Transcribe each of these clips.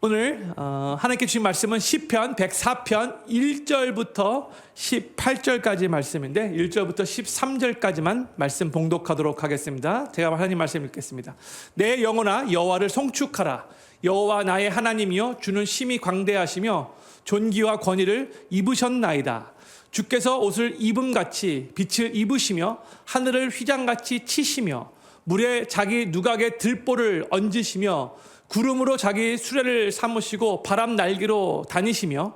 오늘 하나님께 주신 말씀은 시편 104편 1절부터 18절까지 말씀인데 1절부터 13절까지만 말씀 봉독하도록 하겠습니다. 제가 하나님 말씀 읽겠습니다. 내 영혼아 여호와를 송축하라. 여호와 나의 하나님이여 주는 심히 광대하시며 존귀와 권위를 입으셨나이다. 주께서 옷을 입음같이 빛을 입으시며 하늘을 휘장같이 치시며 물에 자기 누각의 들보를 얹으시며 구름으로 자기 수레를 삼으시고 바람 날개로 다니시며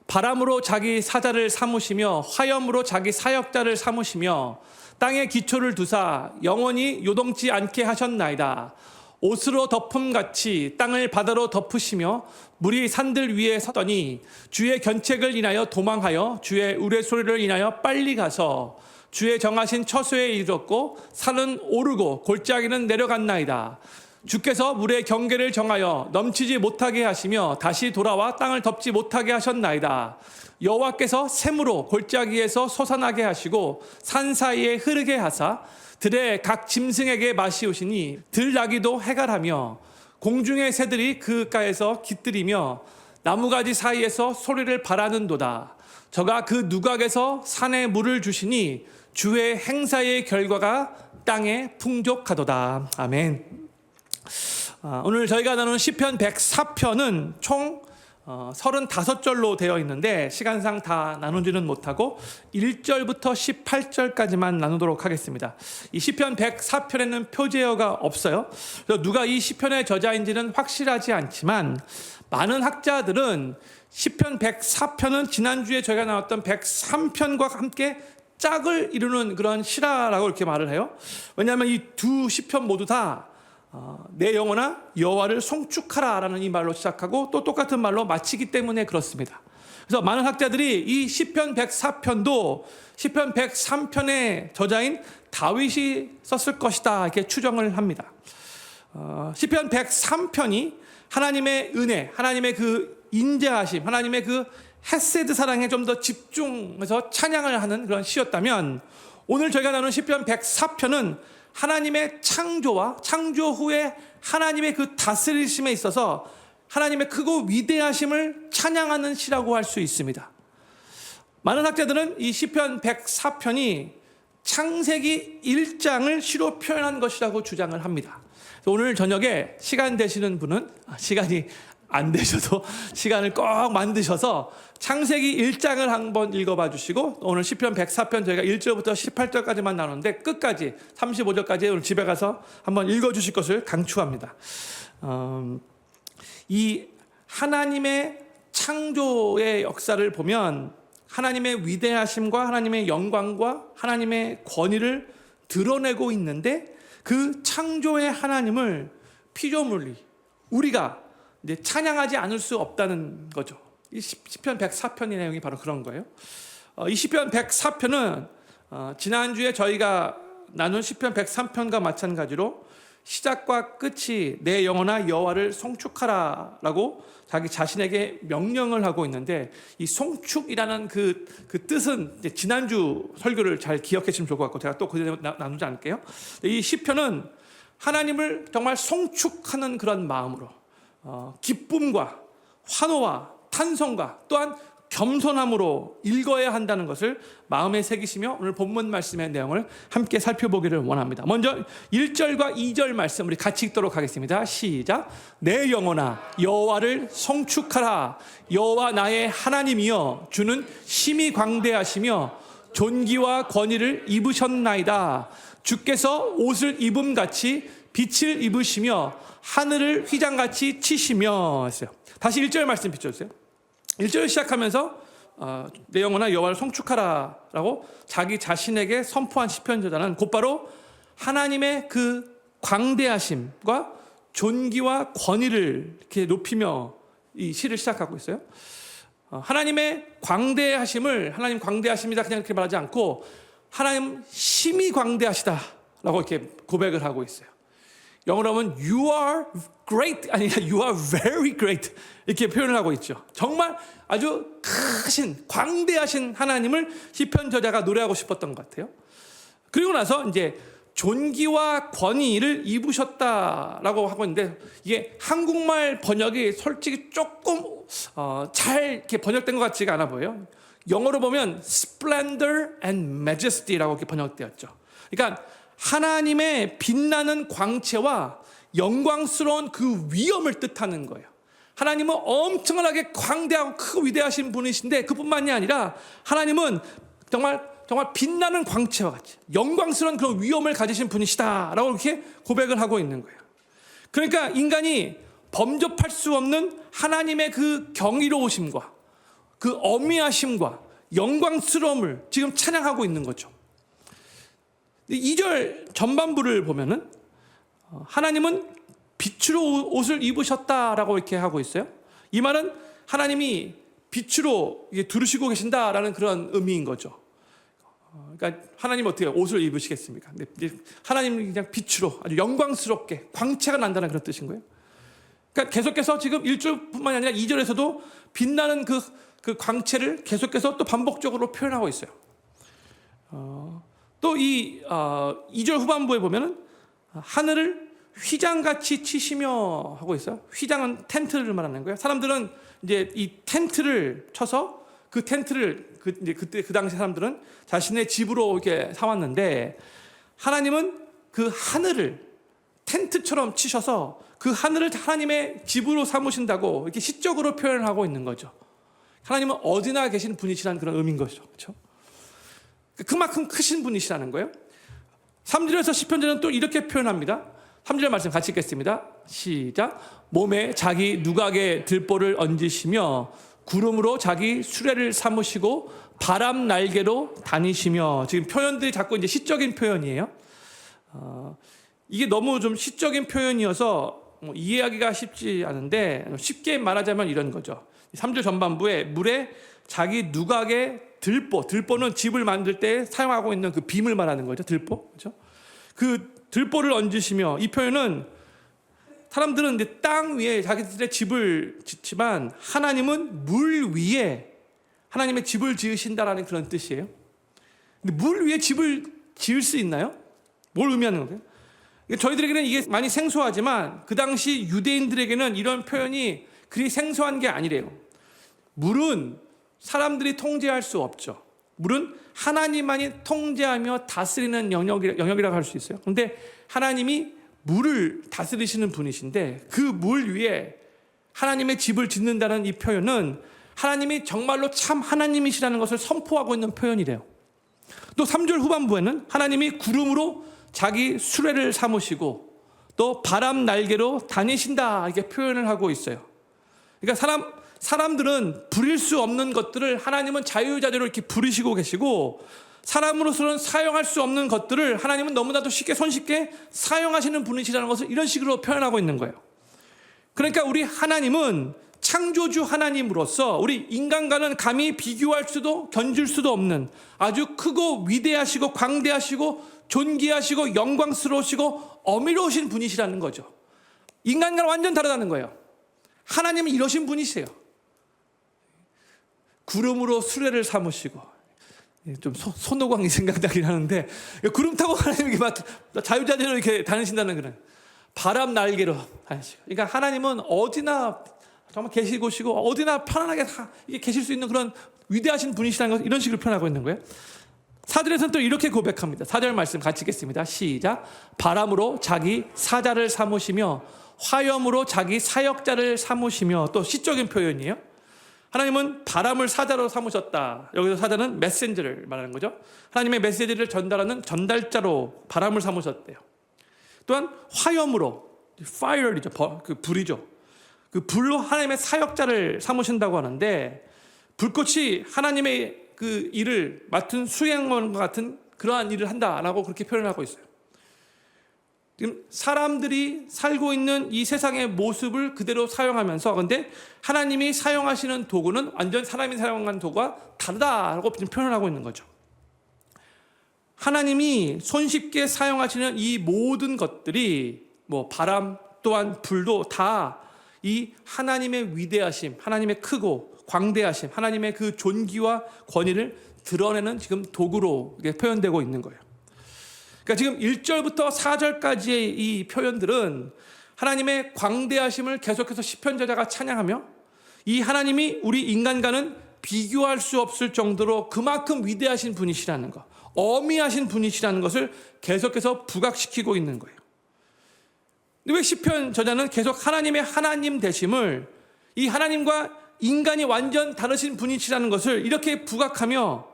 바람으로 자기 사자를 삼으시며 화염으로 자기 사역자를 삼으시며 땅에 기초를 두사 영원히 요동치 않게 하셨나이다. 옷으로 덮음같이 땅을 바다로 덮으시며 물이 산들 위에 섰더니 주의 견책을 인하여 도망하여 주의 우레소리를 인하여 빨리 가서 주의 정하신 처소에 이르렀고 산은 오르고 골짜기는 내려갔나이다. 주께서 물의 경계를 정하여 넘치지 못하게 하시며 다시 돌아와 땅을 덮지 못하게 하셨나이다. 여호와께서 샘으로 골짜기에서 솟아나게 하시고 산 사이에 흐르게 하사 들의 각 짐승에게 마시우시니 들나귀도 해갈하며 공중의 새들이 그가에서 깃들이며 나무가지 사이에서 소리를 바라는도다. 저가 그 누각에서 산에 물을 주시니 주의 행사의 결과가 땅에 풍족하도다. 아멘. 오늘 저희가 나누는 시편 104편은 총 35절로 되어 있는데 시간상 다 나누지는 못하고 1절부터 18절까지만 나누도록 하겠습니다. 이 시편 104편에는 표제어가 없어요. 그래서 누가 이 시편의 저자인지는 확실하지 않지만 많은 학자들은 시편 104편은 지난주에 저희가 나왔던 103편과 함께 짝을 이루는 그런 시라라고 이렇게 말을 해요. 왜냐하면 이 두 시편 모두 다 내 영혼아 여호와를 송축하라라는 이 말로 시작하고 또 똑같은 말로 마치기 때문에 그렇습니다. 그래서 많은 학자들이 이 시편 104편도 시편 103편의 저자인 다윗이 썼을 것이다 이렇게 추정을 합니다. 시편 103편이 하나님의 은혜, 하나님의 그 인자하심, 하나님의 그 헤세드 사랑에 좀 더 집중해서 찬양을 하는 그런 시였다면 오늘 저희가 나누는 시편 104편은 하나님의 창조와 창조 후에 하나님의 그 다스리심에 있어서 하나님의 크고 위대하심을 찬양하는 시라고 할 수 있습니다. 많은 학자들은 이 시편 104편이 창세기 1장을 시로 표현한 것이라고 주장을 합니다. 오늘 저녁에 시간 되시는 분은 시간이 안 되셔도 시간을 꼭 만드셔서 창세기 1장을 한번 읽어봐 주시고 오늘 시편 104편 저희가 1절부터 18절까지만 나누는데 끝까지 35절까지 오늘 집에 가서 한번 읽어주실 것을 강추합니다. 이 하나님의 창조의 역사를 보면 하나님의 위대하심과 하나님의 영광과 하나님의 권위를 드러내고 있는데 그 창조의 하나님을 피조물이 우리가 이제 찬양하지 않을 수 없다는 거죠. 이 시편 104편의 내용이 바로 그런 거예요. 이 시편 104편은 지난주에 저희가 나눈 시편 103편과 마찬가지로 시작과 끝이 내 영혼아 여호와를 송축하라라고 자기 자신에게 명령을 하고 있는데 이 송축이라는 그 뜻은 이제 지난주 설교를 잘 기억해 주시면 좋을 것 같고 제가 또 그대로 나누지 않을게요. 이 시편은 하나님을 정말 송축하는 그런 마음으로 기쁨과 환호와 탄성과 또한 겸손함으로 읽어야 한다는 것을 마음에 새기시며 오늘 본문 말씀의 내용을 함께 살펴보기를 원합니다. 먼저 1절과 2절 말씀 우리 같이 읽도록 하겠습니다. 시작. 내 영혼아 여호와를 송축하라. 여호와 나의 하나님이여 주는 심히 광대하시며 존귀와 권위를 입으셨나이다. 주께서 옷을 입음같이 빛을 입으시며 하늘을 휘장같이 치시며 했어요. 다시 1절 말씀 비춰주세요. 1절 시작하면서 내 영혼아 여호와를 송축하라 라고 자기 자신에게 선포한 시편 저자는 곧바로 하나님의 그 광대하심과 존귀와 권위를 이렇게 높이며 이 시를 시작하고 있어요. 하나님의 광대하심을 하나님 광대하십니다 그냥 이렇게 말하지 않고 하나님 심히 광대하시다 라고 이렇게 고백을 하고 있어요. 영어로 하면 you are great 아니라 you are very great 이렇게 표현을 하고 있죠. 정말 아주 크신 광대하신 하나님을 시편 저자가 노래하고 싶었던 것 같아요. 그리고 나서 이제 존귀와 권위를 입으셨다라고 하고 있는데 이게 한국말 번역이 솔직히 조금 잘 이렇게 번역된 것 같지가 않아 보여요. 영어로 보면 splendor and majesty라고 이렇게 번역되었죠. 그러니까 하나님의 빛나는 광채와 영광스러운 그 위엄을 뜻하는 거예요. 하나님은 엄청나게 광대하고 크고 위대하신 분이신데 그뿐만이 아니라 하나님은 정말 빛나는 광채와 같이 영광스러운 그런 위엄을 가지신 분이시다라고 이렇게 고백을 하고 있는 거예요. 그러니까 인간이 범접할 수 없는 하나님의 그 경이로우심과 그 어미하심과 영광스러움을 지금 찬양하고 있는 거죠. 2절 전반부를 보면은 하나님은 빛으로 옷을 입으셨다라고 이렇게 하고 있어요. 이 말은 하나님이 빛으로 두르시고 계신다라는 그런 의미인 거죠. 그러니까 하나님 어떻게 옷을 입으시겠습니까? 하나님은 그냥 빛으로 아주 영광스럽게 광채가 난다는 그런 뜻인 거예요. 그러니까 계속해서 지금 1절뿐만 아니라 2절에서도 빛나는 그 광채를 계속해서 또 반복적으로 표현하고 있어요. 또 이 2절 후반부에 보면은 하늘을 휘장같이 치시며 하고 있어요. 휘장은 텐트를 말하는 거예요. 사람들은 이제 이 텐트를 쳐서 그 텐트를 그때 그 당시 사람들은 자신의 집으로 이렇게 삼았는데 하나님은 그 하늘을 텐트처럼 치셔서 그 하늘을 하나님의 집으로 삼으신다고 이렇게 시적으로 표현하고 있는 거죠. 하나님은 어디나 계신 분이시라는 그런 의미인 거죠. 그렇죠? 그만큼 크신 분이시라는 거예요. 3절에서 시편자는 또 이렇게 표현합니다. 3절 말씀 같이 읽겠습니다. 시작. 몸에 자기 누각의 들보를 얹으시며 구름으로 자기 수레를 삼으시고 바람 날개로 다니시며. 지금 표현들이 자꾸 이제 시적인 표현이에요. 이게 너무 좀 시적인 표현이어서 이해하기가 쉽지 않은데 쉽게 말하자면 이런 거죠. 3절 전반부에 물에 자기 누각의 들보는 집을 만들 때 사용하고 있는 그 빔을 말하는 거죠. 들보. 그렇죠? 그 들보를 얹으시며, 이 표현은 사람들은 이제 땅 위에 자기들의 집을 짓지만 하나님은 물 위에 하나님의 집을 지으신다라는 그런 뜻이에요. 근데 물 위에 집을 지을 수 있나요? 뭘 의미하는 거예요? 저희들에게는 이게 많이 생소하지만 그 당시 유대인들에게는 이런 표현이 그리 생소한 게 아니래요. 물은 사람들이 통제할 수 없죠. 물은 하나님만이 통제하며 다스리는 영역이라고 할 수 있어요. 그런데 하나님이 물을 다스리시는 분이신데 그 물 위에 하나님의 집을 짓는다는 이 표현은 하나님이 정말로 참 하나님이시라는 것을 선포하고 있는 표현이래요. 또 3절 후반부에는 하나님이 구름으로 자기 수레를 삼으시고 또 바람 날개로 다니신다 이렇게 표현을 하고 있어요. 그러니까 사람들은 부릴 수 없는 것들을 하나님은 자유자재로 이렇게 부리시고 계시고, 사람으로서는 사용할 수 없는 것들을 하나님은 너무나도 손쉽게 사용하시는 분이시라는 것을 이런 식으로 표현하고 있는 거예요. 그러니까 우리 하나님은 창조주 하나님으로서 우리 인간과는 감히 비교할 수도 견줄 수도 없는 아주 크고 위대하시고 광대하시고 존귀하시고 영광스러우시고 어미로우신 분이시라는 거죠. 인간과는 완전 다르다는 거예요. 하나님은 이러신 분이세요. 구름으로 수레를 삼으시고, 좀 손오광이 생각나긴 하는데 구름 타고 하나님이 막 자유자재로 이렇게 다니신다는 그런, 바람 날개로 다니시고, 그러니까 하나님은 어디나 정말 계실 곳이고 어디나 편안하게 계실 수 있는 그런 위대하신 분이시라는 것, 이런 식으로 표현하고 있는 거예요. 4절에서는 또 이렇게 고백합니다. 4절 말씀 같이 읽겠습니다. 시작. 바람으로 자기 사자를 삼으시며 화염으로 자기 사역자를 삼으시며. 또 시적인 표현이에요. 하나님은 바람을 사자로 삼으셨다. 여기서 사자는 메신저를 말하는 거죠. 하나님의 메시지를 전달하는 전달자로 바람을 삼으셨대요. 또한 화염으로, fire이죠, 그 불이죠. 그 불로 하나님의 사역자를 삼으신다고 하는데, 불꽃이 하나님의 그 일을 맡은 수행원과 같은 그러한 일을 한다라고 그렇게 표현하고 있어요. 지금 사람들이 살고 있는 이 세상의 모습을 그대로 사용하면서, 그런데 하나님이 사용하시는 도구는 완전 사람이 사용한 도구와 다르다라고 표현을 하고 있는 거죠. 하나님이 손쉽게 사용하시는 이 모든 것들이, 바람 또한 불도 다 이 하나님의 위대하심, 하나님의 크고 광대하심, 하나님의 그 존귀와 권위를 드러내는 지금 도구로 표현되고 있는 거예요. 그러니까 지금 1절부터 4절까지의 이 표현들은 하나님의 광대하심을 계속해서 시편 저자가 찬양하며 이 하나님이 우리 인간과는 비교할 수 없을 정도로 그만큼 위대하신 분이시라는 것, 어미하신 분이시라는 것을 계속해서 부각시키고 있는 거예요. 왜 시편 저자는 계속 하나님의 하나님 되심을, 이 하나님과 인간이 완전 다르신 분이시라는 것을 이렇게 부각시키며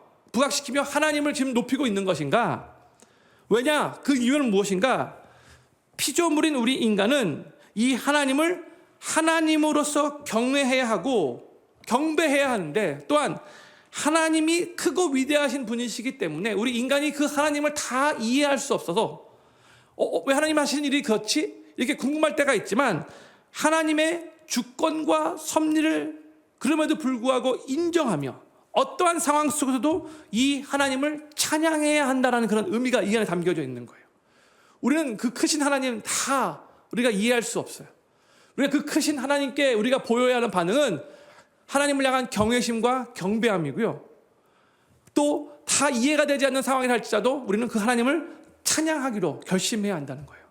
하나님을 지금 높이고 있는 것인가? 왜냐? 그 이유는 무엇인가? 피조물인 우리 인간은 이 하나님을 하나님으로서 경외해야 하고 경배해야 하는데, 또한 하나님이 크고 위대하신 분이시기 때문에 우리 인간이 그 하나님을 다 이해할 수 없어서 왜 하나님 하시는 일이 그렇지? 이렇게 궁금할 때가 있지만, 하나님의 주권과 섭리를 그럼에도 불구하고 인정하며 어떠한 상황 속에서도 이 하나님을 찬양해야 한다는 그런 의미가 이 안에 담겨져 있는 거예요. 우리는 그 크신 하나님 다 우리가 이해할 수 없어요. 우리가 그 크신 하나님께 우리가 보여야 하는 반응은 하나님을 향한 경외심과 경배함이고요. 또 다 이해가 되지 않는 상황이라 할지라도 우리는 그 하나님을 찬양하기로 결심해야 한다는 거예요.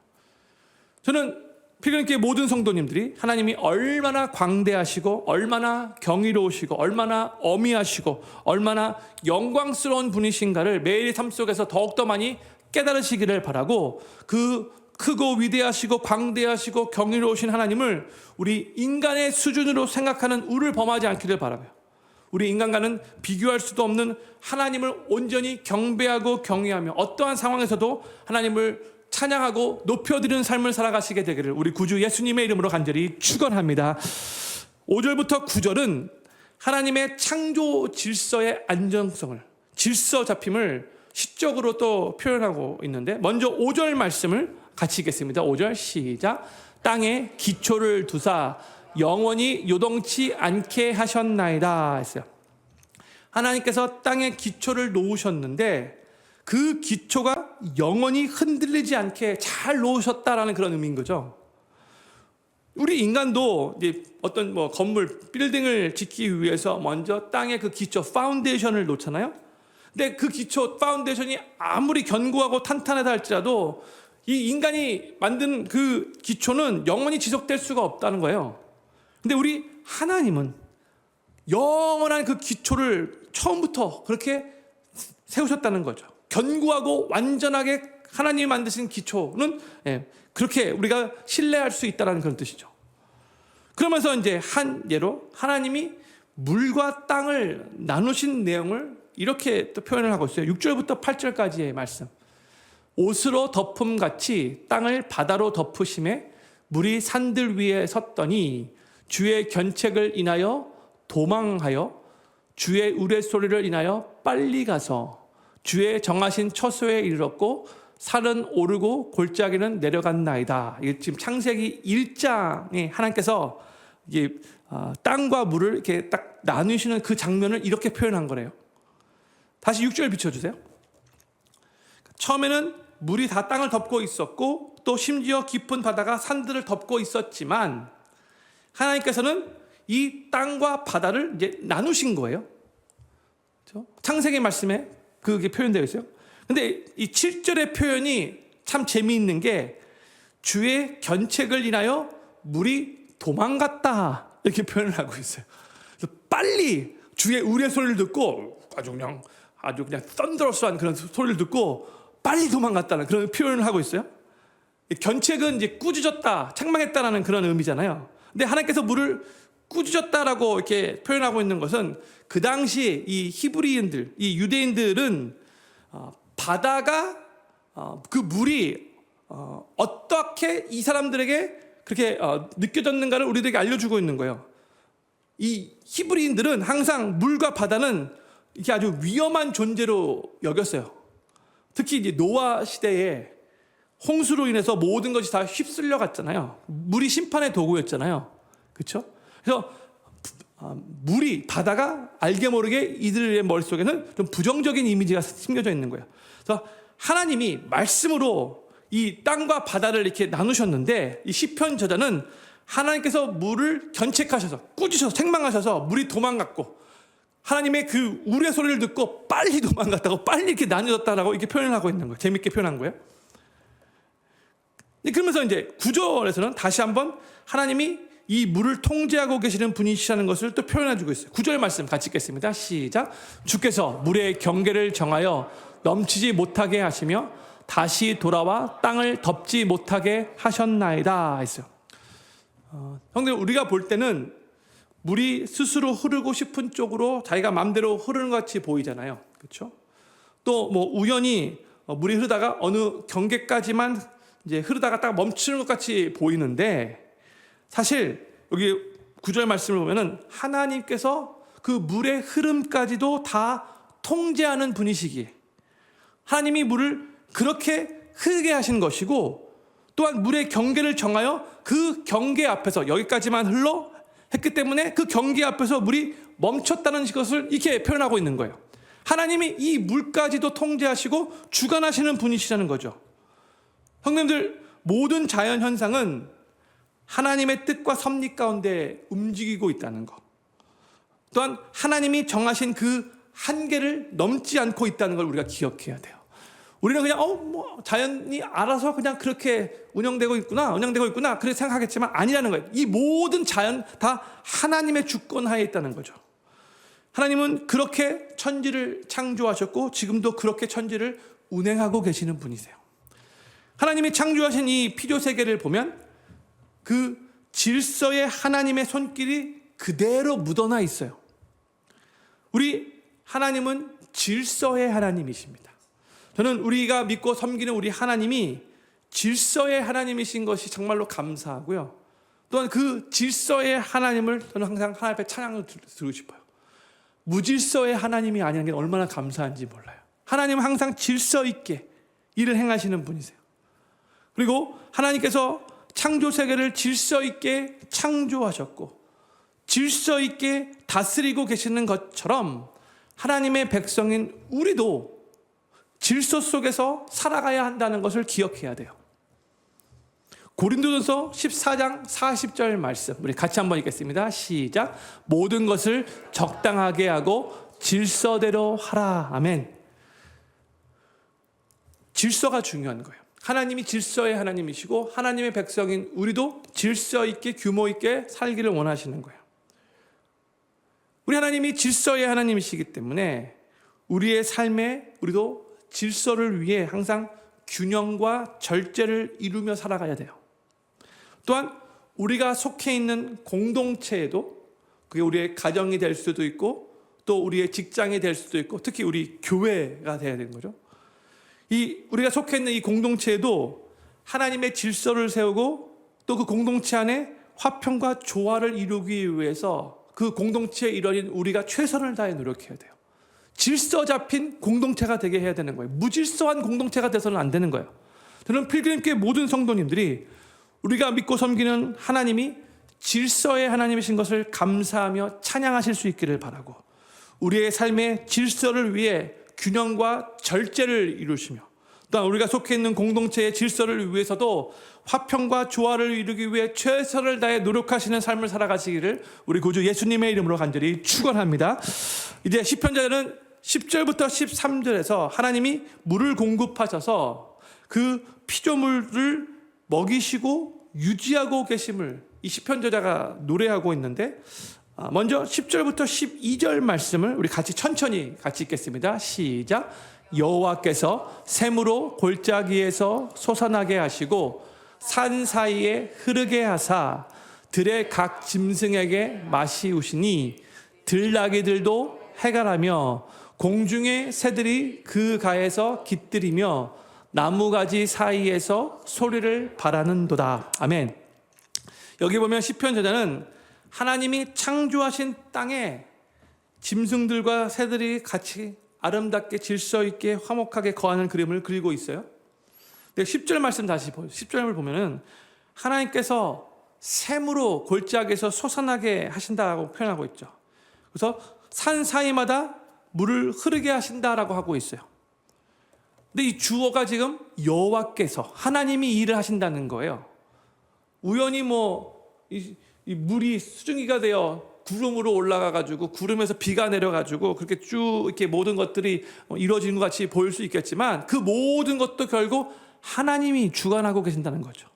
저는 필경교회 모든 성도님들이 하나님이 얼마나 광대하시고 얼마나 경이로우시고 얼마나 어미하시고 얼마나 영광스러운 분이신가를 매일의 삶 속에서 더욱더 많이 깨달으시기를 바라고, 그 크고 위대하시고 광대하시고 경이로우신 하나님을 우리 인간의 수준으로 생각하는 우를 범하지 않기를 바라요. 우리 인간과는 비교할 수도 없는 하나님을 온전히 경배하고 경외하며 어떠한 상황에서도 하나님을 찬양하고 높여드리는 삶을 살아가시게 되기를 우리 구주 예수님의 이름으로 간절히 축원합니다. 5절부터 9절은 하나님의 창조 질서의 안정성을, 질서 잡힘을 시적으로 또 표현하고 있는데, 먼저 5절 말씀을 같이 읽겠습니다. 5절 시작. 땅에 기초를 두사 영원히 요동치 않게 하셨나이다 했어요. 하나님께서 땅에 기초를 놓으셨는데 그 기초가 영원히 흔들리지 않게 잘 놓으셨다라는 그런 의미인 거죠. 우리 인간도 이제 어떤 건물, 빌딩을 짓기 위해서 먼저 땅에 그 기초, 파운데이션을 놓잖아요. 근데 그 기초, 파운데이션이 아무리 견고하고 탄탄하다 할지라도 이 인간이 만든 그 기초는 영원히 지속될 수가 없다는 거예요. 근데 우리 하나님은 영원한 그 기초를 처음부터 그렇게 세우셨다는 거죠. 견고하고 완전하게 하나님이 만드신 기초는 그렇게 우리가 신뢰할 수 있다는 그런 뜻이죠. 그러면서 이제 한 예로 하나님이 물과 땅을 나누신 내용을 이렇게 또 표현을 하고 있어요. 6절부터 8절까지의 말씀. 옷으로 덮음같이 땅을 바다로 덮으심에 물이 산들 위에 섰더니 주의 견책을 인하여 도망하여 주의 우레소리를 인하여 빨리 가서 주의 정하신 처소에 이르렀고 산은 오르고 골짜기는 내려갔나이다. 이게 지금 창세기 1장에 하나님께서 이게 땅과 물을 이렇게 딱 나누시는 그 장면을 이렇게 표현한 거래요. 다시 6절 비춰주세요. 처음에는 물이 다 땅을 덮고 있었고 또 심지어 깊은 바다가 산들을 덮고 있었지만 하나님께서는 이 땅과 바다를 이제 나누신 거예요. 그렇죠? 창세기 말씀에 그게 표현되어 있어요. 근데 이 7절의 표현이 참 재미있는 게 주의 견책을 인하여 물이 도망갔다 이렇게 표현을 하고 있어요. 그래서 빨리 주의 우레소리를 듣고 아주 그냥 썬더러스한 그런 소리를 듣고 빨리 도망갔다는 그런 표현을 하고 있어요. 견책은 이제 꾸짖었다, 책망했다라는 그런 의미잖아요. 근데 하나님께서 물을 꾸짖었다라고 이렇게 표현하고 있는 것은 그 당시 이 히브리인들, 이 유대인들은 바다가 그 물이 어떻게 이 사람들에게 그렇게 느껴졌는가를 우리들에게 알려주고 있는 거예요. 이 히브리인들은 항상 물과 바다는 이게 아주 위험한 존재로 여겼어요. 특히 이제 노아 시대에 홍수로 인해서 모든 것이 다 휩쓸려 갔잖아요. 물이 심판의 도구였잖아요. 그렇죠? 그래서 물이, 바다가 알게 모르게 이들의 머릿속에는 좀 부정적인 이미지가 심겨져 있는 거예요. 그래서 하나님이 말씀으로 이 땅과 바다를 이렇게 나누셨는데 이 시편 저자는 하나님께서 물을 견책하셔서 꾸짖으셔서 책망하셔서 물이 도망갔고 하나님의 그 우레 소리를 듣고 빨리 도망갔다고, 빨리 이렇게 나뉘었다라고 이렇게 표현을 하고 있는 거예요. 재밌게 표현한 거예요. 그러면서 이제 9절에서는 다시 한번 하나님이 이 물을 통제하고 계시는 분이시라는 것을 또 표현해 주고 있어요. 9절 말씀 같이 읽겠습니다. 시작. 주께서 물의 경계를 정하여 넘치지 못하게 하시며 다시 돌아와 땅을 덮지 못하게 하셨나이다 했어요. 형들, 우리가 볼 때는 물이 스스로 흐르고 싶은 쪽으로 자기가 마음대로 흐르는 것 같이 보이잖아요. 그렇죠? 또 뭐 우연히 물이 흐르다가 어느 경계까지만 이제 흐르다가 딱 멈추는 것 같이 보이는데, 사실 여기 9절 말씀을 보면은 하나님께서 그 물의 흐름까지도 다 통제하는 분이시기에 하나님이 물을 그렇게 흐르게 하신 것이고, 또한 물의 경계를 정하여 그 경계 앞에서 여기까지만 흘러 했기 때문에 그 경계 앞에서 물이 멈췄다는 것을 이렇게 표현하고 있는 거예요. 하나님이 이 물까지도 통제하시고 주관하시는 분이시라는 거죠. 형님들, 모든 자연 현상은 하나님의 뜻과 섭리 가운데 움직이고 있다는 것, 또한 하나님이 정하신 그 한계를 넘지 않고 있다는 걸 우리가 기억해야 돼요. 우리는 그냥 자연이 알아서 그냥 그렇게 운영되고 있구나 그렇게 생각하겠지만 아니라는 거예요. 이 모든 자연 다 하나님의 주권 하에 있다는 거죠. 하나님은 그렇게 천지를 창조하셨고 지금도 그렇게 천지를 운행하고 계시는 분이세요. 하나님이 창조하신 이 피조 세계를 보면 그 질서에 하나님의 손길이 그대로 묻어나 있어요. 우리 하나님은 질서의 하나님이십니다. 저는 우리가 믿고 섬기는 우리 하나님이 질서의 하나님이신 것이 정말로 감사하고요. 또한 그 질서의 하나님을 저는 항상 하나님 앞에 찬양을 드리고 싶어요. 무질서의 하나님이 아니라는 게 얼마나 감사한지 몰라요. 하나님은 항상 질서 있게 일을 행하시는 분이세요. 그리고 하나님께서 창조 세계를 질서 있게 창조하셨고 질서 있게 다스리고 계시는 것처럼 하나님의 백성인 우리도 질서 속에서 살아가야 한다는 것을 기억해야 돼요. 고린도전서 14장 40절 말씀 우리 같이 한번 읽겠습니다. 시작. 모든 것을 적당하게 하고 질서대로 하라. 아멘. 질서가 중요한 거예요. 하나님이 질서의 하나님이시고 하나님의 백성인 우리도 질서 있게 규모 있게 살기를 원하시는 거예요. 우리 하나님이 질서의 하나님이시기 때문에 우리의 삶에 우리도 질서를 위해 항상 균형과 절제를 이루며 살아가야 돼요. 또한 우리가 속해 있는 공동체에도 그게 우리의 가정이 될 수도 있고 또 우리의 직장이 될 수도 있고 특히 우리 교회가 돼야 되는 거죠. 우리가 속해 있는 이 공동체에도 하나님의 질서를 세우고 또 그 공동체 안에 화평과 조화를 이루기 위해서 그 공동체의 일원인 우리가 최선을 다해 노력해야 돼요. 질서 잡힌 공동체가 되게 해야 되는 거예요. 무질서한 공동체가 돼서는 안 되는 거예요. 저는 필그림교회 모든 성도님들이 우리가 믿고 섬기는 하나님이 질서의 하나님이신 것을 감사하며 찬양하실 수 있기를 바라고 우리의 삶의 질서를 위해 균형과 절제를 이루시며 또한 우리가 속해 있는 공동체의 질서를 위해서도 화평과 조화를 이루기 위해 최선을 다해 노력하시는 삶을 살아가시기를 우리 구주 예수님의 이름으로 간절히 축원합니다. 이제 시편자는 10절부터 13절에서 하나님이 물을 공급하셔서 그 피조물을 먹이시고 유지하고 계심을 이 시편자가 노래하고 있는데 먼저 10절부터 12절 말씀을 우리 같이 천천히 같이 읽겠습니다. 시작. 여호와께서 샘으로 골짜기에서 솟아나게 하시고 산 사이에 흐르게 하사 들의 각 짐승에게 마시우시니 들나귀들도 해갈하며 공중의 새들이 그 가에서 깃들이며 나무가지 사이에서 소리를 바라는도다. 아멘. 여기 보면 시편 저자는 하나님이 창조하신 땅에 짐승들과 새들이 같이 아름답게 질서 있게 화목하게 거하는 그림을 그리고 있어요. 근데 10절 말씀 다시 보세요. 10절을 보면은 하나님께서 샘으로 골짜기에서 솟아나게 하신다고 표현하고 있죠. 그래서 산 사이마다 물을 흐르게 하신다라고 하고 있어요. 근데 이 주어가 지금 여호와께서 하나님이 일을 하신다는 거예요. 우연히 이 물이 수증기가 되어 구름으로 올라가가지고 구름에서 비가 내려가지고 그렇게 쭉 이렇게 모든 것들이 이루어지는 것 같이 보일 수 있겠지만 그 모든 것도 결국 하나님이 주관하고 계신다는 거죠.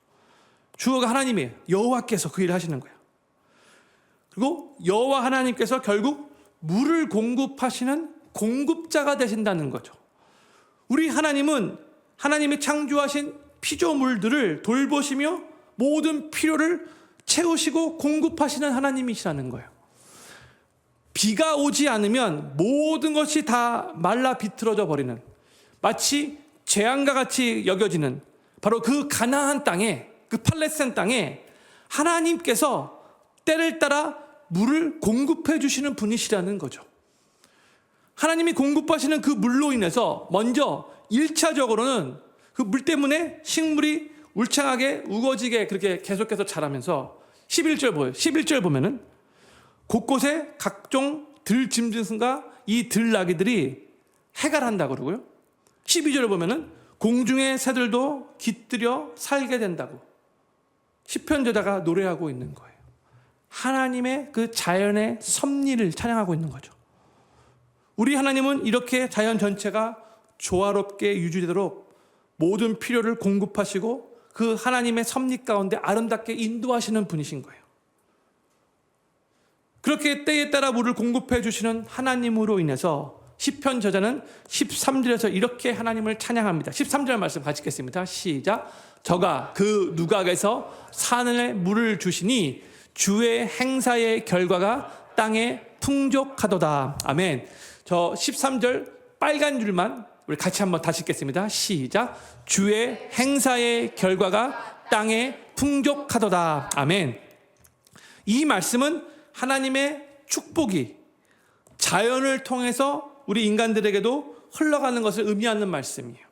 주어가 하나님이에요. 여호와께서 그 일을 하시는 거예요. 그리고 여호와 하나님께서 결국 물을 공급하시는 공급자가 되신다는 거죠. 우리 하나님은 하나님이 창조하신 피조물들을 돌보시며 모든 필요를 채우시고 공급하시는 하나님이시라는 거예요. 비가 오지 않으면 모든 것이 다 말라 비틀어져 버리는, 마치 재앙과 같이 여겨지는 바로 그 가나안 땅에, 그 팔레스타인 땅에 하나님께서 때를 따라 물을 공급해 주시는 분이시라는 거죠. 하나님이 공급하시는 그 물로 인해서 먼저 1차적으로는 그 물 때문에 식물이 울창하게 우거지게 그렇게 계속해서 자라면서 11절 보면은 곳곳에 각종 들짐승과 이 들나귀들이 해갈한다고 그러고요. 12절을 보면은 공중의 새들도 깃들여 살게 된다고 시편 저자가 노래하고 있는 거예요. 하나님의 그 자연의 섭리를 찬양하고 있는 거죠. 우리 하나님은 이렇게 자연 전체가 조화롭게 유지되도록 모든 필요를 공급하시고 그 하나님의 섭리 가운데 아름답게 인도하시는 분이신 거예요. 그렇게 때에 따라 물을 공급해 주시는 하나님으로 인해서 시편 저자는 13절에서 이렇게 하나님을 찬양합니다. 13절 말씀 같이 읽겠습니다. 시작. 저가 그 누각에서 산에 물을 주시니 주의 행사의 결과가 땅에 풍족하도다. 아멘. 저 13절 빨간 줄만 우리 같이 한번 다시 읽겠습니다. 시작. 주의 행사의 결과가 땅에 풍족하도다. 아멘. 이 말씀은 하나님의 축복이 자연을 통해서 우리 인간들에게도 흘러가는 것을 의미하는 말씀이에요.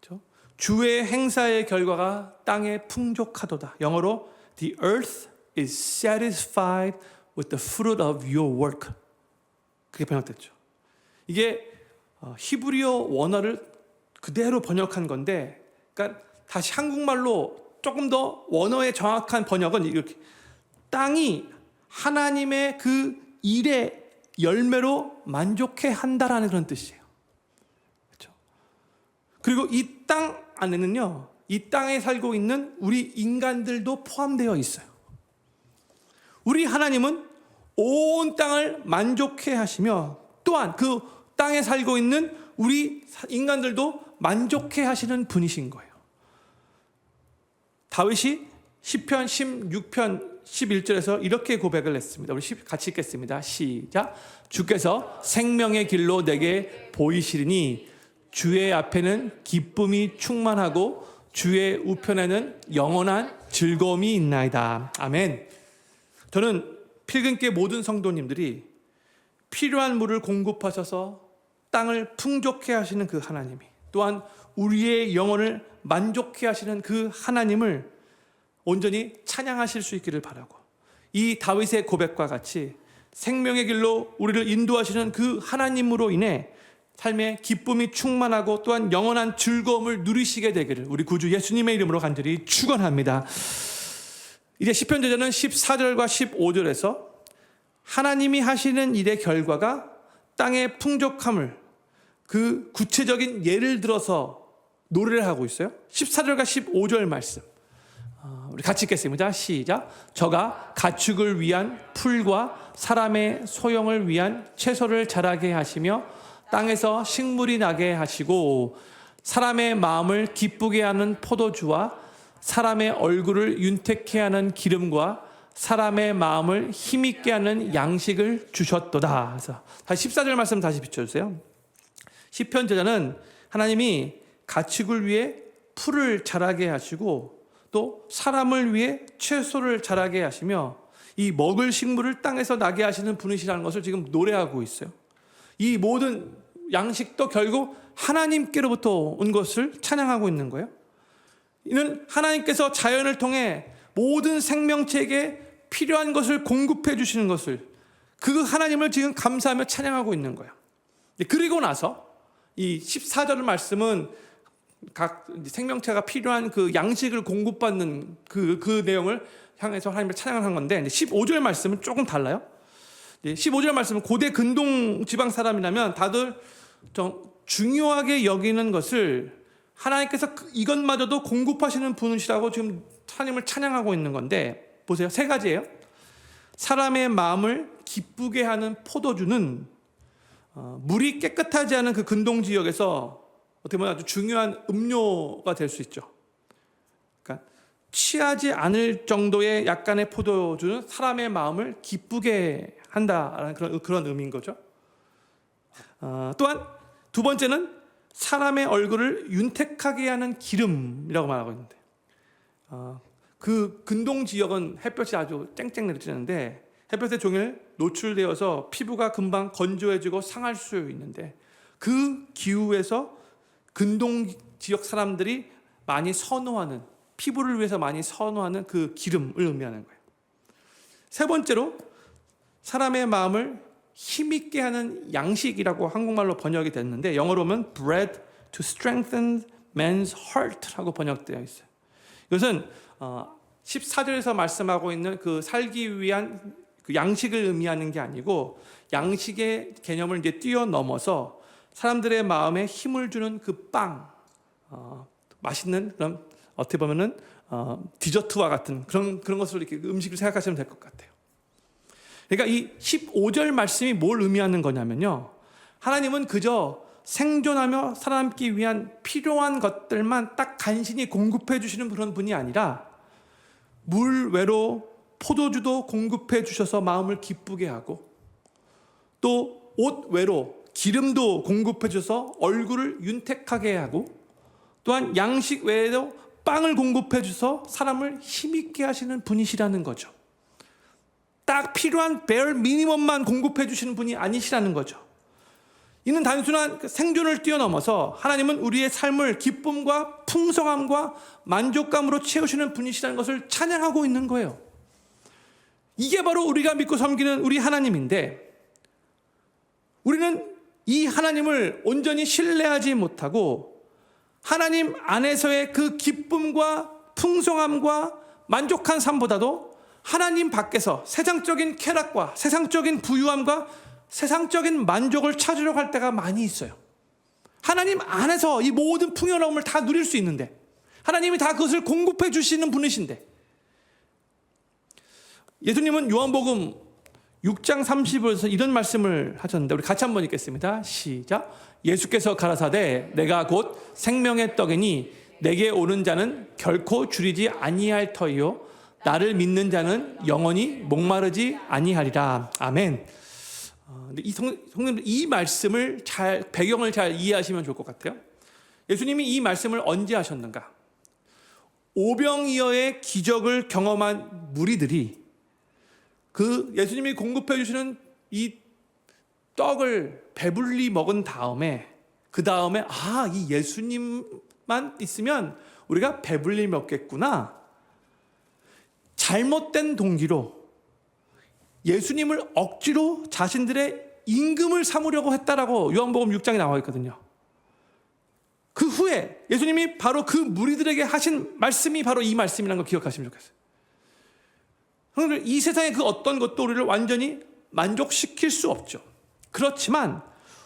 그렇죠? 주의 행사의 결과가 땅에 풍족하도다. 영어로 The earth is satisfied with the fruit of your work. 그게 번역됐죠. 이게 히브리어 원어를 그대로 번역한 건데, 그러니까 다시 한국말로 조금 더 원어의 정확한 번역은 이렇게 땅이 하나님의 그 일의 열매로 만족해 한다라는 그런 뜻이에요. 그렇죠? 그리고 이 땅 안에는요, 이 땅에 살고 있는 우리 인간들도 포함되어 있어요. 우리 하나님은 온 땅을 만족해 하시며 또한 그 땅에 살고 있는 우리 인간들도 만족해 하시는 분이신 거예요. 다윗이 시편 16편 11절에서 이렇게 고백을 했습니다. 우리 같이 읽겠습니다. 시작. 주께서 생명의 길로 내게 보이시리니 주의 앞에는 기쁨이 충만하고 주의 우편에는 영원한 즐거움이 있나이다. 아멘. 저는 필근께 모든 성도님들이 필요한 물을 공급하셔서 땅을 풍족해 하시는 그 하나님이, 또한 우리의 영혼을 만족해 하시는 그 하나님을 온전히 찬양하실 수 있기를 바라고, 이 다윗의 고백과 같이 생명의 길로 우리를 인도하시는 그 하나님으로 인해 삶의 기쁨이 충만하고 또한 영원한 즐거움을 누리시게 되기를 우리 구주 예수님의 이름으로 간절히 축원합니다. 이제 시편 저자는 14절과 15절에서 하나님이 하시는 일의 결과가 땅의 풍족함을 그 구체적인 예를 들어서 노래를 하고 있어요. 14절과 15절 말씀 우리 같이 읽겠습니다. 시작. 저가 가축을 위한 풀과 사람의 소형을 위한 채소를 자라게 하시며 땅에서 식물이 나게 하시고 사람의 마음을 기쁘게 하는 포도주와 사람의 얼굴을 윤택케 하는 기름과 사람의 마음을 힘있게 하는 양식을 주셨도다. 그래서 다시 14절 말씀 다시 비춰주세요. 시편 저자는 하나님이 가축을 위해 풀을 자라게 하시고 또 사람을 위해 채소를 자라게 하시며 이 먹을 식물을 땅에서 나게 하시는 분이시라는 것을 지금 노래하고 있어요. 이 모든 양식도 결국 하나님께로부터 온 것을 찬양하고 있는 거예요. 이는 하나님께서 자연을 통해 모든 생명체에게 필요한 것을 공급해 주시는 것을, 그 하나님을 지금 감사하며 찬양하고 있는 거예요. 그리고 나서 이 14절 말씀은 각 생명체가 필요한 그 양식을 공급받는 그 내용을 향해서 하나님을 찬양한 건데 15절 말씀은 조금 달라요. 15절 말씀은 고대 근동 지방 사람이라면 다들 좀 중요하게 여기는 것을 하나님께서 이것마저도 공급하시는 분이시라고 지금 하나님을 찬양하고 있는 건데, 보세요. 세 가지예요. 사람의 마음을 기쁘게 하는 포도주는 물이 깨끗하지 않은 그 근동 지역에서 어떻게 보면 아주 중요한 음료가 될 수 있죠. 그러니까 취하지 않을 정도의 약간의 포도주는 사람의 마음을 기쁘게 한다라는 그런 의미인 거죠. 또한 두 번째는 사람의 얼굴을 윤택하게 하는 기름이라고 말하고 있는데, 그 근동 지역은 햇볕이 아주 쨍쨍 내리쬐는데 햇볕에 종일 노출되어서 피부가 금방 건조해지고 상할 수 있는데, 그 기후에서 근동 지역 사람들이 많이 선호하는, 피부를 위해서 많이 선호하는 그 기름을 의미하는 거예요. 세 번째로 사람의 마음을 힘있게 하는 양식이라고 한국말로 번역이 됐는데, 영어로 보면 bread to strengthen man's heart라고 번역되어 있어요. 이것은 14절에서 말씀하고 있는 그 살기 위한 그 양식을 의미하는 게 아니고, 양식의 개념을 이제 뛰어넘어서 사람들의 마음에 힘을 주는 그 빵, 맛있는 그런 어떻게 보면은 디저트와 같은 그런 것으로 이렇게 음식을 생각하시면 될 것 같아요. 그러니까 이 15절 말씀이 뭘 의미하는 거냐면요, 하나님은 그저 생존하며 살아남기 위한 필요한 것들만 딱 간신히 공급해 주시는 그런 분이 아니라, 물 외로 포도주도 공급해 주셔서 마음을 기쁘게 하고, 또 옷 외로 기름도 공급해 주셔서 얼굴을 윤택하게 하고, 또한 양식 외에도 빵을 공급해 주셔서 사람을 힘있게 하시는 분이시라는 거죠. 딱 필요한 bare 미니멈만 공급해 주시는 분이 아니시라는 거죠. 이는 단순한 생존을 뛰어넘어서 하나님은 우리의 삶을 기쁨과 풍성함과 만족감으로 채우시는 분이시라는 것을 찬양하고 있는 거예요. 이게 바로 우리가 믿고 섬기는 우리 하나님인데, 우리는 이 하나님을 온전히 신뢰하지 못하고 하나님 안에서의 그 기쁨과 풍성함과 만족한 삶보다도 하나님 밖에서 세상적인 쾌락과 세상적인 부유함과 세상적인 만족을 찾으려고 할 때가 많이 있어요. 하나님 안에서 이 모든 풍요로움을 다 누릴 수 있는데, 하나님이 다 그것을 공급해 주시는 분이신데, 예수님은 요한복음 6장 30절에서 이런 말씀을 하셨는데, 우리 같이 한번 읽겠습니다. 시작. 예수께서 가라사대 내가 곧 생명의 떡이니 내게 오는 자는 결코 줄이지 아니할 터이요 나를 믿는 자는 영원히 목마르지 아니하리라. 아멘. 성도님들, 이 말씀을 배경을 잘 이해하시면 좋을 것 같아요. 예수님이 이 말씀을 언제 하셨는가? 오병이어의 기적을 경험한 무리들이 그 예수님이 공급해 주시는 이 떡을 배불리 먹은 다음에, 그 다음에 이 예수님만 있으면 우리가 배불리 먹겠구나, 잘못된 동기로 예수님을 억지로 자신들의 임금을 삼으려고 했다라고 요한복음 6장에 나와 있거든요. 그 후에 예수님이 바로 그 무리들에게 하신 말씀이 바로 이 말씀이라는 걸 기억하시면 좋겠어요. 이 세상의 그 어떤 것도 우리를 완전히 만족시킬 수 없죠. 그렇지만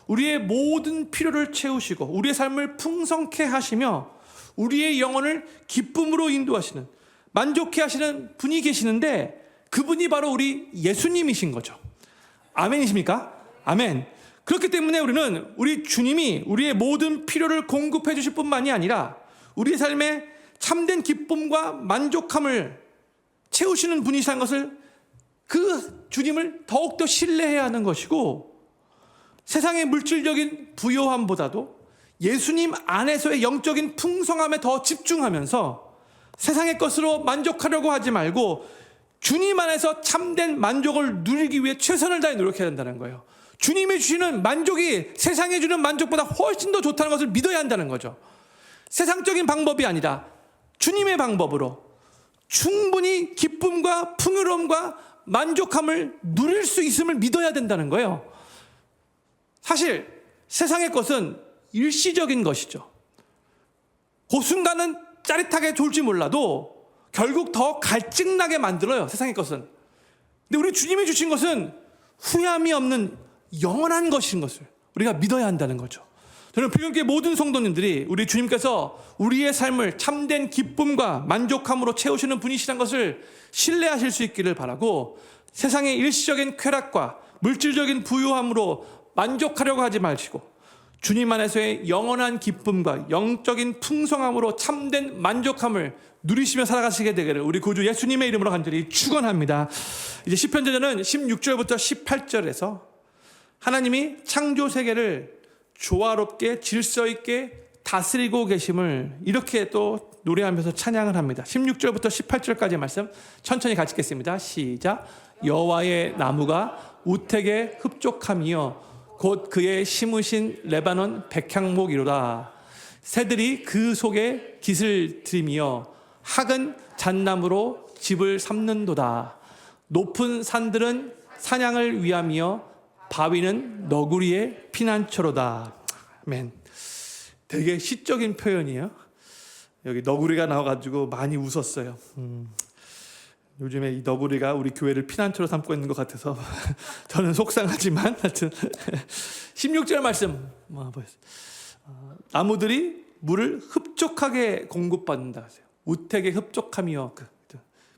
우리의 모든 필요를 채우시고 우리의 삶을 풍성케 하시며 우리의 영혼을 기쁨으로 인도하시는, 만족해 하시는 분이 계시는데, 그분이 바로 우리 예수님이신 거죠. 아멘이십니까? 아멘. 그렇기 때문에 우리는 우리 주님이 우리의 모든 필요를 공급해 주실 뿐만이 아니라 우리의 삶에 참된 기쁨과 만족함을 채우시는 분이시라는 것을, 그 주님을 더욱더 신뢰해야 하는 것이고, 세상의 물질적인 부요함보다도 예수님 안에서의 영적인 풍성함에 더 집중하면서 세상의 것으로 만족하려고 하지 말고 주님 안에서 참된 만족을 누리기 위해 최선을 다해 노력해야 된다는 거예요. 주님이 주시는 만족이 세상에 주는 만족보다 훨씬 더 좋다는 것을 믿어야 한다는 거죠. 세상적인 방법이 아니라 주님의 방법으로 충분히 기쁨과 풍요로움과 만족함을 누릴 수 있음을 믿어야 된다는 거예요. 사실 세상의 것은 일시적인 것이죠. 그 순간은 짜릿하게 좋을지 몰라도 결국 더 갈증나게 만들어요, 세상의 것은. 근데 우리 주님이 주신 것은 후회함이 없는 영원한 것인 것을 우리가 믿어야 한다는 거죠. 저는 필경교회 모든 성도님들이 우리 주님께서 우리의 삶을 참된 기쁨과 만족함으로 채우시는 분이시란 것을 신뢰하실 수 있기를 바라고, 세상의 일시적인 쾌락과 물질적인 부유함으로 만족하려고 하지 마시고 주님 안에서의 영원한 기쁨과 영적인 풍성함으로 참된 만족함을 누리시며 살아가시게 되기를 우리 구주 예수님의 이름으로 간절히 축원합니다. 이제 시편 저자는 16절부터 18절에서 하나님이 창조 세계를 조화롭게 질서 있게 다스리고 계심을 이렇게 또 노래하면서 찬양을 합니다. 16절부터 18절까지 말씀 천천히 같이 읽겠습니다. 시작. 여호와의 나무가 우택에 흡족함이요 곧 그의 심으신 레바논 백향목이로다. 새들이 그 속에 깃을 들이며 학은 잣나무로 집을 삼는도다. 높은 산들은 사냥을 위함이요 바위는 너구리의 피난처로다. 아멘. 되게 시적인 표현이에요. 여기 너구리가 나와가지고 많이 웃었어요. 요즘에 이 너구리가 우리 교회를 피난처로 삼고 있는 것 같아서 저는 속상하지만 하여튼 16절 말씀 나무들이 물을 흡족하게 공급받는다. 우택에 흡족함이요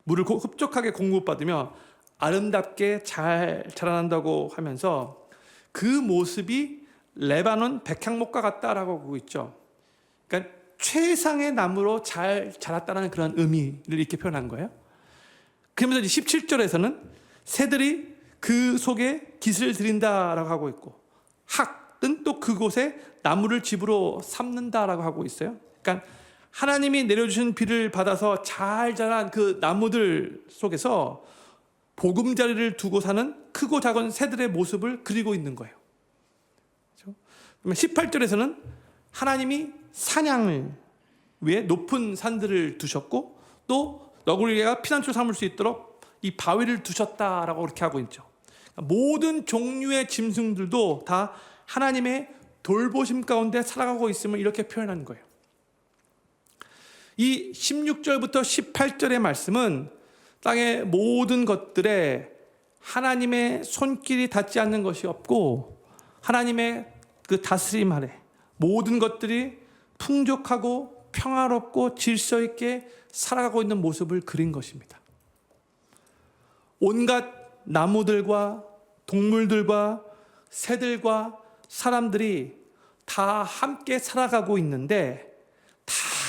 물을 흡족하게 공급받으며 아름답게 잘 자라난다고 하면서 그 모습이 레바논 백향목과 같다라고 하고 있죠. 그러니까 최상의 나무로 잘 자랐다는 그런 의미를 이렇게 표현한 거예요. 그러면서 17절에서는 새들이 그 속에 깃을 들인다라고 하고 있고, 학은 또 그곳에 나무를 집으로 삼는다라고 하고 있어요. 그러니까 하나님이 내려주신 비를 받아서 잘 자란 그 나무들 속에서 보금자리를 두고 사는 크고 작은 새들의 모습을 그리고 있는 거예요. 그러면 18절에서는 하나님이 사냥을 위해 높은 산들을 두셨고 또 너구리가 피난처 삼을 수 있도록 이 바위를 두셨다라고 그렇게 하고 있죠. 모든 종류의 짐승들도 다 하나님의 돌보심 가운데 살아가고 있음을 이렇게 표현한 거예요. 이 16절부터 18절의 말씀은 땅의 모든 것들에 하나님의 손길이 닿지 않는 것이 없고 하나님의 그 다스림 아래 모든 것들이 풍족하고 평화롭고 질서 있게 살아가고 있는 모습을 그린 것입니다. 온갖 나무들과 동물들과 새들과 사람들이 다 함께 살아가고 있는데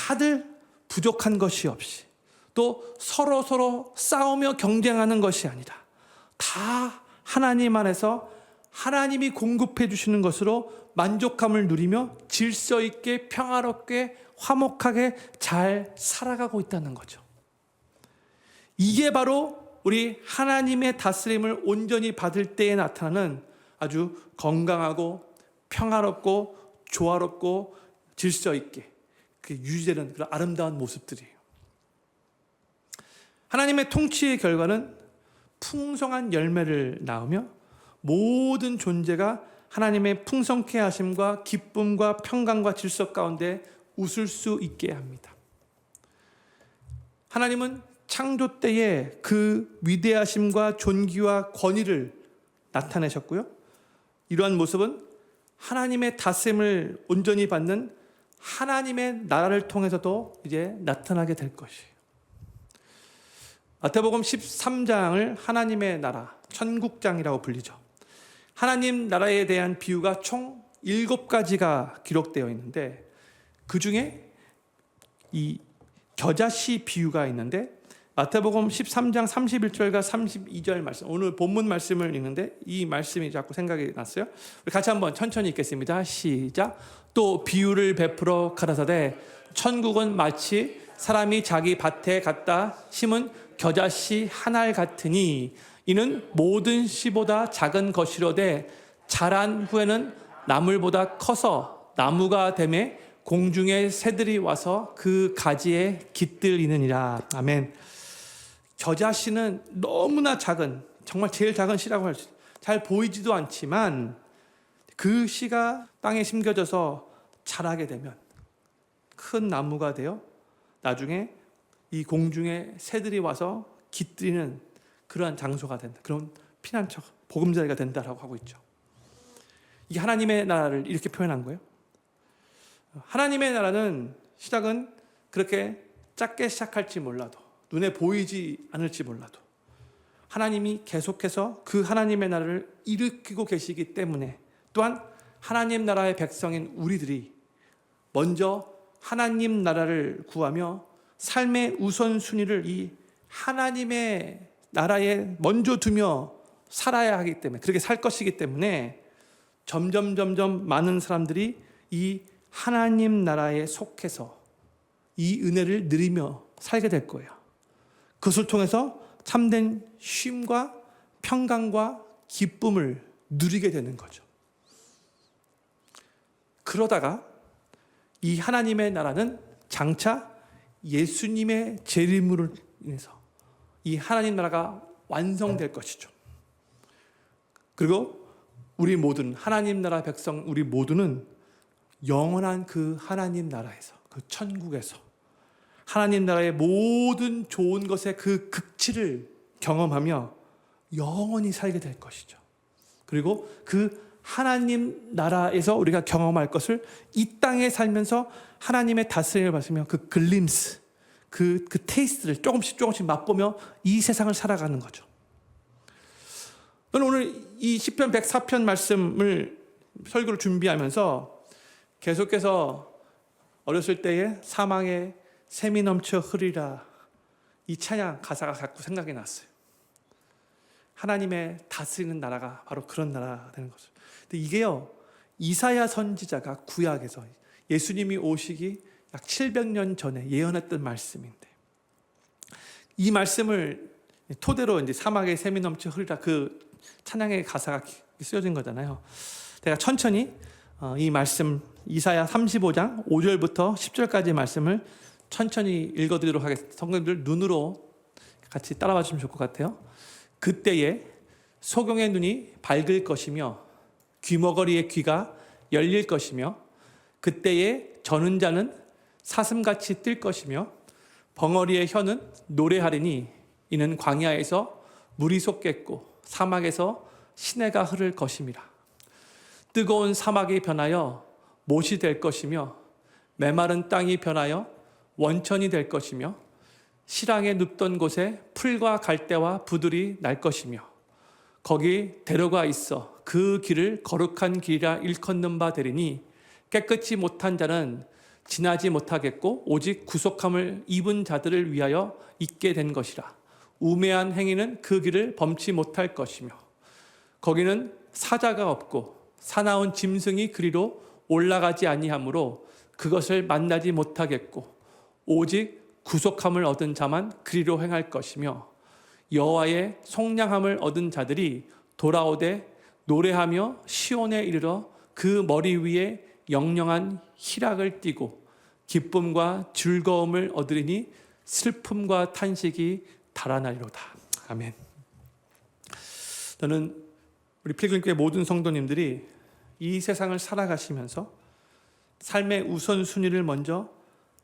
다들 부족한 것이 없이 또 서로 싸우며 경쟁하는 것이 아니라 다 하나님 안에서 하나님이 공급해 주시는 것으로 만족함을 누리며 질서 있게 평화롭게 화목하게 잘 살아가고 있다는 거죠. 이게 바로 우리 하나님의 다스림을 온전히 받을 때에 나타나는 아주 건강하고 평화롭고 조화롭고 질서 있게 유지되는 그런 아름다운 모습들이에요. 하나님의 통치의 결과는 풍성한 열매를 낳으며 모든 존재가 하나님의 풍성케 하심과 기쁨과 평강과 질서 가운데 웃을 수 있게 합니다. 하나님은 창조 때에 그 위대하심과 존귀와 권위를 나타내셨고요. 이러한 모습은 하나님의 다스림을 온전히 받는 하나님의 나라를 통해서도 이제 나타나게 될 것이에요. 마태복음 13장을 하나님의 나라, 천국장이라고 불리죠. 하나님 나라에 대한 비유가 총 7가지가 기록되어 있는데 그 중에 이 겨자씨 비유가 있는데 마태복음 13장 31절과 32절 말씀, 오늘 본문 말씀을 읽는데 이 말씀이 자꾸 생각이 났어요. 우리 같이 한번 천천히 읽겠습니다. 시작. 또 비유를 베풀어 가라사대 천국은 마치 사람이 자기 밭에 갖다 심은 겨자씨 한 알 같으니 이는 모든 씨보다 작은 것이로되 자란 후에는 나물보다 커서 나무가 되매 공중의 새들이 와서 그 가지에 깃들이느니라. 아멘. 겨자씨는 너무나 작은, 정말 제일 작은 씨라고 할 수 있어요. 잘 보이지도 않지만 그 씨가 땅에 심겨져서 자라게 되면 큰 나무가 되어 나중에 이 공중에 새들이 와서 깃들이는 그러한 장소가 된다. 그런 피난처, 보금자리가 된다라고 하고 있죠. 이게 하나님의 나라를 이렇게 표현한 거예요. 하나님의 나라는 시작은 그렇게 작게 시작할지 몰라도, 눈에 보이지 않을지 몰라도 하나님이 계속해서 그 하나님의 나라를 일으키고 계시기 때문에, 또한 하나님 나라의 백성인 우리들이 먼저 하나님 나라를 구하며 삶의 우선순위를 이 하나님의 나라에 먼저 두며 살아야 하기 때문에, 그렇게 살 것이기 때문에 점점 많은 사람들이 이 하나님 나라에 속해서 이 은혜를 누리며 살게 될 거예요. 그것을 통해서 참된 쉼과 평강과 기쁨을 누리게 되는 거죠. 그러다가 이 하나님의 나라는 장차 예수님의 재림으로 인해서 이 하나님 나라가 완성될 것이죠. 그리고 우리 모두는, 하나님 나라 백성 우리 모두는 영원한 그 하나님 나라에서, 그 천국에서 하나님 나라의 모든 좋은 것의 그 극치를 경험하며 영원히 살게 될 것이죠. 그리고 그 하나님 나라에서 우리가 경험할 것을 이 땅에 살면서 하나님의 다스림을 받으며 그 글림스, 그 테이스트를 조금씩 맛보며 이 세상을 살아가는 거죠. 저는 오늘 이 시편 104편 말씀을 설교를 준비하면서 계속해서 어렸을 때에 사망에 샘이 넘쳐 흐리라, 이 찬양 가사가 자꾸 생각이 났어요. 하나님의 다스리는 나라가 바로 그런 나라가 되는 거죠. 근데 이게요, 이사야 선지자가 구약에서 예수님이 오시기 약 700년 전에 예언했던 말씀인데, 이 말씀을 토대로 이제 사막에 샘이 넘쳐 흐리라, 그 찬양의 가사가 쓰여진 거잖아요. 제가 천천히 이 말씀, 이사야 35장 5절부터 10절까지 말씀을 천천히 읽어드리도록 하겠습니다. 성도님들 눈으로 같이 따라와 주시면 좋을 것 같아요. 그때에 소경의 눈이 밝을 것이며 귀머거리의 귀가 열릴 것이며, 그때에 저는 자는 사슴같이 뛸 것이며 벙어리의 혀는 노래하리니, 이는 광야에서 물이 솟겠고 사막에서 시내가 흐를 것임이라. 뜨거운 사막이 변하여 못이 될 것이며 메마른 땅이 변하여 원천이 될 것이며 실황에 눕던 곳에 풀과 갈대와 부들이 날 것이며 거기 대로가 있어 그 길을 거룩한 길이라 일컫는 바 되리니, 깨끗이 못한 자는 지나지 못하겠고 오직 구속함을 입은 자들을 위하여 있게 된 것이라. 우매한 행위는 그 길을 범치 못할 것이며 거기는 사자가 없고 사나운 짐승이 그리로 올라가지 아니하므로 그것을 만나지 못하겠고 오직 구속함을 얻은 자만 그리로 행할 것이며, 여호와의 속량함을 얻은 자들이 돌아오되 노래하며 시온에 이르러 그 머리 위에 영영한 희락을 띠고 기쁨과 즐거움을 얻으리니 슬픔과 탄식이 달아나리로다. 아멘. 저는 우리 필그림교회 모든 성도님들이 이 세상을 살아가시면서 삶의 우선순위를 먼저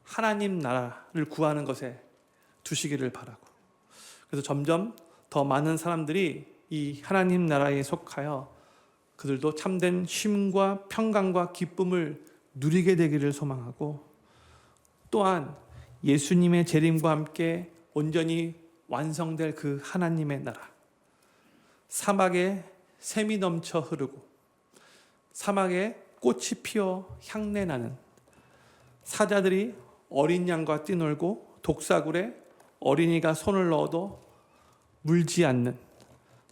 하나님 나라를 구하는 것에 두시기를 바라고, 그래서 점점 더 많은 사람들이 이 하나님 나라에 속하여 그들도 참된 쉼과 평강과 기쁨을 누리게 되기를 소망하고, 또한 예수님의 재림과 함께 온전히 완성될 그 하나님의 나라, 사막에 샘이 넘쳐 흐르고 사막에 꽃이 피어 향내 나는, 사자들이 어린 양과 뛰놀고 독사굴에 어린이가 손을 넣어도 물지 않는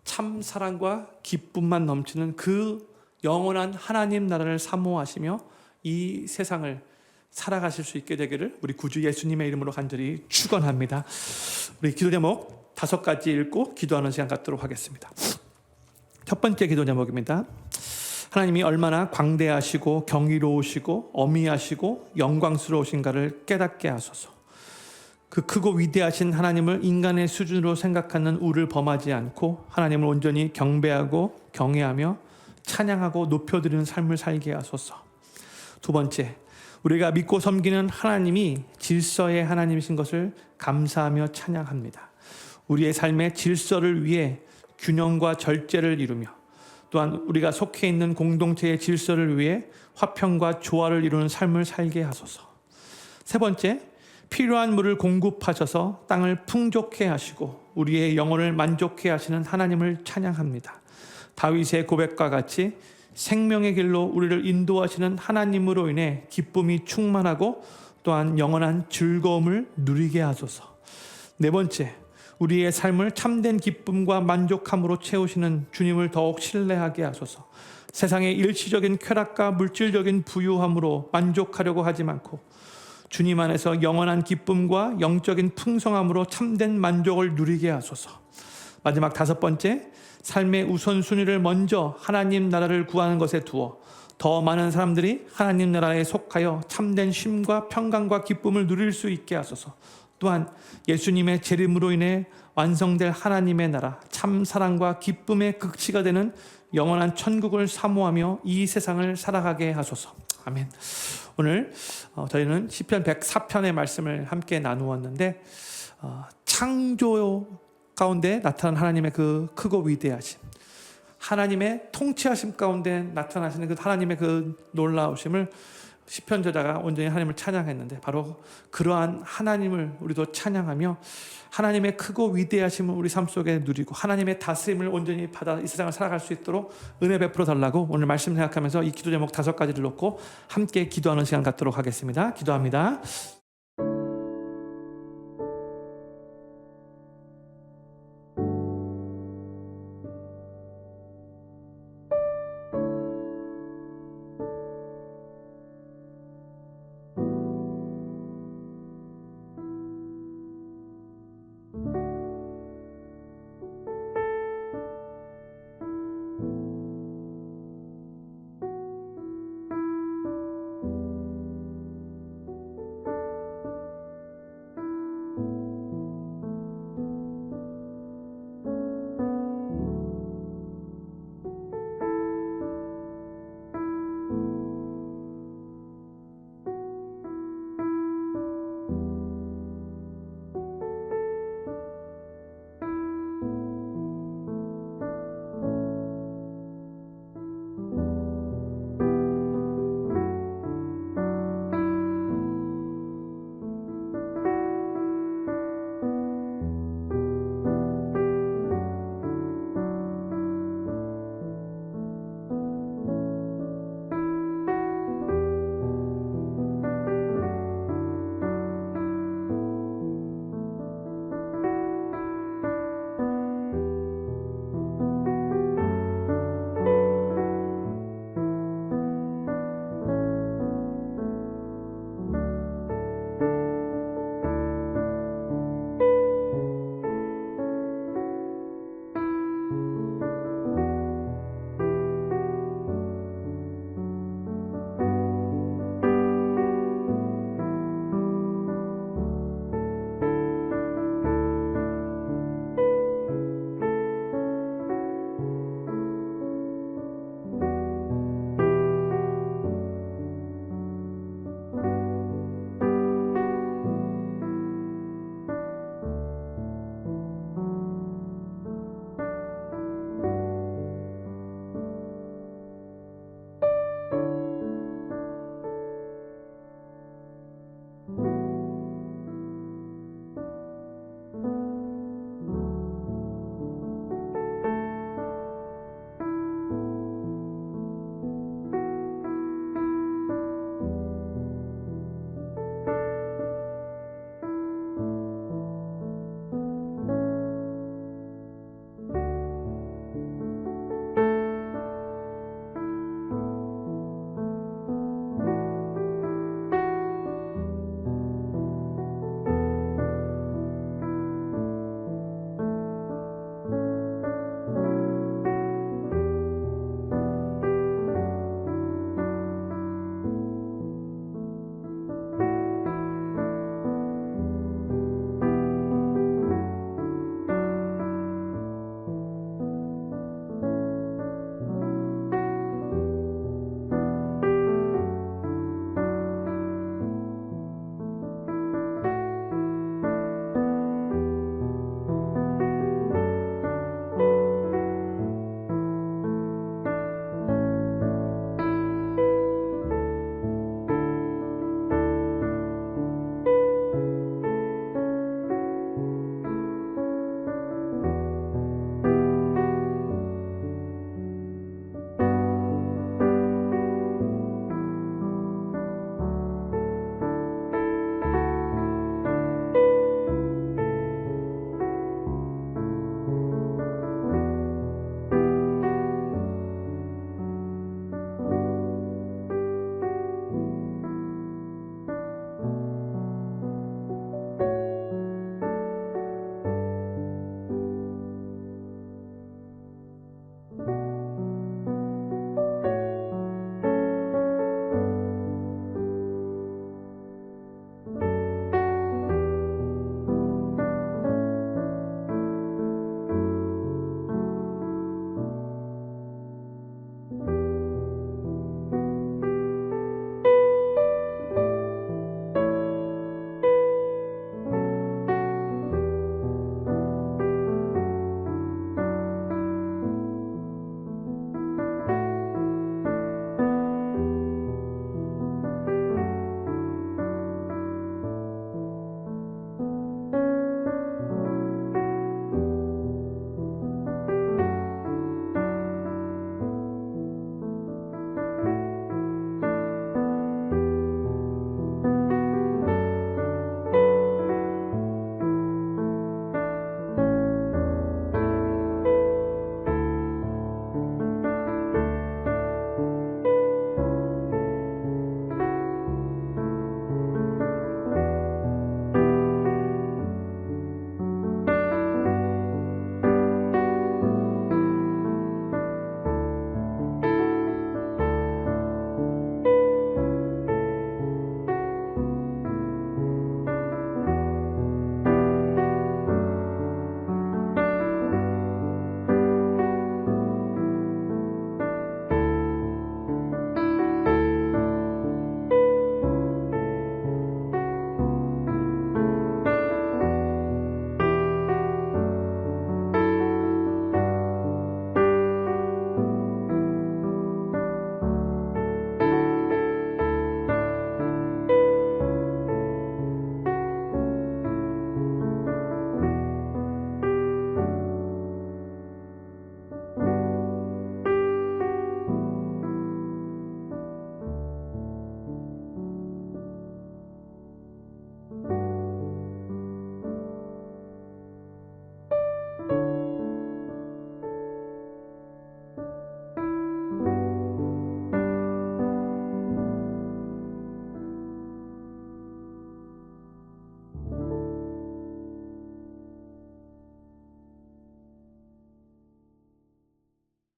참 사랑과 기쁨만 넘치는 그 영원한 하나님 나라를 사모하시며 이 세상을 살아가실 수 있게 되기를 우리 구주 예수님의 이름으로 간절히 축원합니다. 우리 기도 제목 5가지 읽고 기도하는 시간 갖도록 하겠습니다. 첫 번째 기도 제목입니다. 하나님이 얼마나 광대하시고 경이로우시고 어미하시고 영광스러우신가를 깨닫게 하소서. 그 크고 위대하신 하나님을 인간의 수준으로 생각하는 우를 범하지 않고 하나님을 온전히 경배하고 경외하며 찬양하고 높여드리는 삶을 살게 하소서. 두 번째, 우리가 믿고 섬기는 하나님이 질서의 하나님이신 것을 감사하며 찬양합니다. 우리의 삶의 질서를 위해 균형과 절제를 이루며 또한 우리가 속해 있는 공동체의 질서를 위해 화평과 조화를 이루는 삶을 살게 하소서. 세 번째, 필요한 물을 공급하셔서 땅을 풍족해 하시고 우리의 영혼을 만족해 하시는 하나님을 찬양합니다. 다윗의 고백과 같이 생명의 길로 우리를 인도하시는 하나님으로 인해 기쁨이 충만하고 또한 영원한 즐거움을 누리게 하소서. 네 번째, 우리의 삶을 참된 기쁨과 만족함으로 채우시는 주님을 더욱 신뢰하게 하소서. 세상의 일시적인 쾌락과 물질적인 부유함으로 만족하려고 하지 않고 주님 안에서 영원한 기쁨과 영적인 풍성함으로 참된 만족을 누리게 하소서. 마지막 다섯 번째, 삶의 우선순위를 먼저 하나님 나라를 구하는 것에 두어 더 많은 사람들이 하나님 나라에 속하여 참된 쉼과 평강과 기쁨을 누릴 수 있게 하소서. 또한 예수님의 재림으로 인해 완성될 하나님의 나라, 참 사랑과 기쁨의 극치가 되는 영원한 천국을 사모하며 이 세상을 살아가게 하소서. 아멘. 오늘 저희는 시편 104편의 말씀을 함께 나누었는데 창조 가운데 나타난 하나님의 그 크고 위대하심, 하나님의 통치하심 가운데 나타나시는 그 하나님의 그 놀라우심을 시편 저자가 온전히 하나님을 찬양했는데 바로 그러한 하나님을 우리도 찬양하며 하나님의 크고 위대하심을 우리 삶 속에 누리고 하나님의 다스림을 온전히 받아 이 세상을 살아갈 수 있도록 은혜 베풀어 달라고 오늘 말씀 생각하면서 이 기도 제목 5가지를 놓고 함께 기도하는 시간 갖도록 하겠습니다. 기도합니다.